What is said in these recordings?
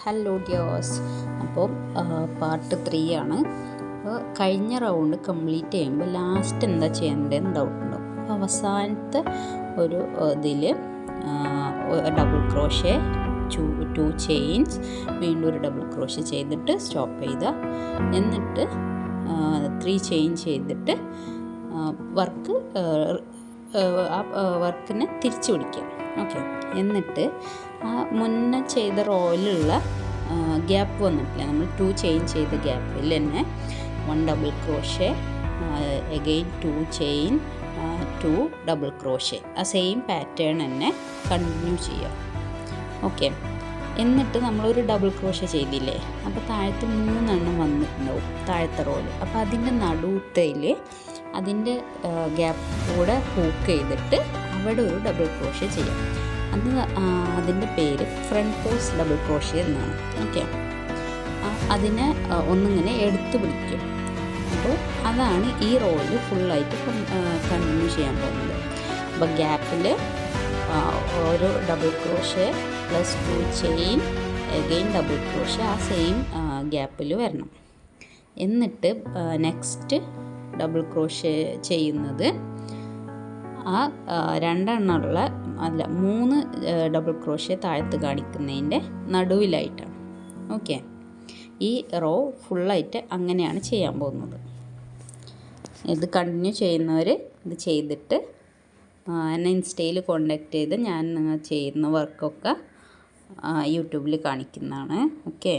Hello dears. അപ്പോൾ part 3 ആണ്. അപ്പോൾ കഴിഞ്ഞ റൗണ്ട് കംപ്ലീറ്റ് ചെയ്യുമ്പോൾ ലാസ്റ്റ് എന്താ ചെയ്യേണ്ടതെന്ന് ഡൗട്ട് ഉണ്ടാവും. അപ്പോൾ അവസാനത്തെ ഒരു ഇതിൽ ഡബിൾ ക്രോഷേ, ടു ചെയിൻസ്, വീണ്ടും ഒരു ഡബിൾ ക്രോഷേ ചെയ്തിട്ട് സ്റ്റോപ്പ് ചെയ്യുക. എന്നിട്ട് 3 ചെയിൻ ചെയ്തിട്ട് വർക്കിനെ തിരിച്ചു പിടിക്കുക. ഓക്കെ. എന്നിട്ട് ആ മുന്നേ ചെയ്ത റോയിലുള്ള ഗ്യാപ്പ് വന്നിട്ടില്ല, നമ്മൾ 2 ചെയിൻ ചെയ്ത ഗ്യാപ്പിൽ തന്നെ 1 double crochet, again 2 chain, 2 double crochet, ആ സെയിം പാറ്റേൺ തന്നെ കണ്ടിന്യൂ ചെയ്യുക. ഓക്കെ. എന്നിട്ട് നമ്മളൊരു ഡബിൾ ക്രോഷേ ചെയ്തില്ലേ, അപ്പോൾ താഴത്ത് 3 എണ്ണം വന്നിട്ടുണ്ടാവും താഴത്തെ റോയിൽ. അപ്പോൾ അതിൻ്റെ നടുത്തയിൽ അതിൻ്റെ ഗ്യാപ്പ് കൂടെ ഹൂക്ക് ചെയ്തിട്ട് അവിടെ ഒരു ഡബിൾ ക്രോഷേ ചെയ്യാം. അതിൻ്റെ പേര് ഫ്രണ്ട് പോസ്റ്റ് ഡബിൾ ക്രോഷേ എന്നാണ്. ഓക്കെ. അതിനെ ഒന്നിങ്ങനെ എടുത്തു പിടിക്കും. അപ്പോൾ അതാണ് ഈ റോയിൽ ഫുള്ളായിട്ട് കണ്ടിന്യൂ ചെയ്യാൻ പോകുന്നത്. അപ്പോൾ ഗ്യാപ്പിൽ ഒരു double crochet plus 2 chain, again double crochet, ആ സെയിം ഗ്യാപ്പിൽ വരണം. എന്നിട്ട് നെക്സ്റ്റ് ഡബിൾ ക്രോഷേ ചെയ്യുന്നത് ആ 3 ഡബിൾ ക്രോഷേ താഴത്ത് കാണിക്കുന്നതിൻ്റെ നടുവിലായിട്ടാണ്. ഓക്കെ. ഈ റോ ഫുള്ളായിട്ട് അങ്ങനെയാണ് ചെയ്യാൻ പോകുന്നത്. ഇത് കണ്ടിന്യൂ ചെയ്യുന്നവർ ഇത് ചെയ്തിട്ട് എന്നെ ഇൻസ്റ്റയിൽ കോണ്ടാക്ട് ചെയ്ത് ഞാൻ ചെയ്യുന്ന വർക്കൊക്കെ യൂട്യൂബിൽ കാണിക്കുന്നതാണ്. ഓക്കെ.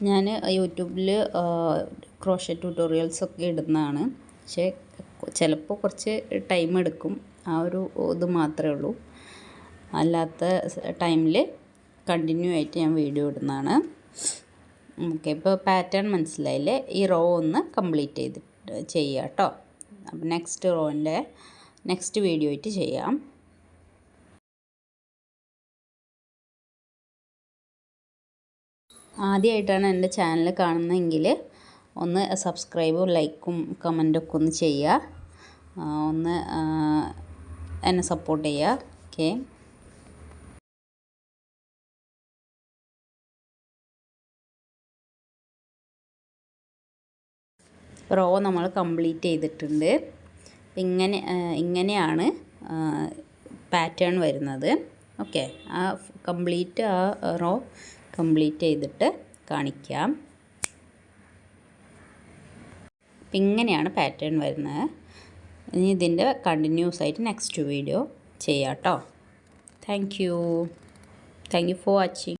ഞാൻ യൂട്യൂബിൽ ക്രോഷേ ട്യൂട്ടോറിയൽസൊക്കെ ഇടുന്നതാണ്. പക്ഷേ ചിലപ്പോൾ കുറച്ച് ടൈം എടുക്കും, ആ ഒരു ഇത് മാത്രമേ ഉള്ളൂ. അല്ലാത്ത ടൈമിൽ കണ്ടിന്യൂ ആയിട്ട് ഞാൻ വീഡിയോ ഇടുന്നതാണ്. ഓക്കെ. ഇപ്പോൾ പാറ്റേൺ മനസ്സിലായില്ലേ? ഈ റോ ഒന്ന് കംപ്ലീറ്റ് ചെയ്യുക കേട്ടോ. അപ്പോൾ നെക്സ്റ്റ് റോൻ്റെ നെക്സ്റ്റ് വീഡിയോ ആയിട്ട് ചെയ്യാം. ആദ്യമായിട്ടാണ് എൻ്റെ ചാനൽ കാണുന്നതെങ്കിൽ ഒന്ന് സബ്സ്ക്രൈബും ലൈക്കും കമൻറ്റൊക്കെ ഒന്ന് ചെയ്യുക, ഒന്ന് എന്നെ സപ്പോർട്ട് ചെയ്യുക. ഓക്കെ. റോ നമ്മൾ കംപ്ലീറ്റ് ചെയ്തിട്ടുണ്ട്. ഇങ്ങനെയാണ് പാറ്റേൺ വരുന്നത്. ഓക്കെ. ആ കംപ്ലീറ്റ് ആ റോ കംപ്ലീറ്റ് ചെയ്തിട്ട് കാണിക്കാം. ഇങ്ങനെയാണ് പാറ്റേൺ വരുന്നത്. ഇനി ഇതിൻ്റെ കണ്ടിന്യൂസ് ആയിട്ട് നെക്സ്റ്റ് വീഡിയോ ചെയ്യാം കേട്ടോ. Thank you for watching.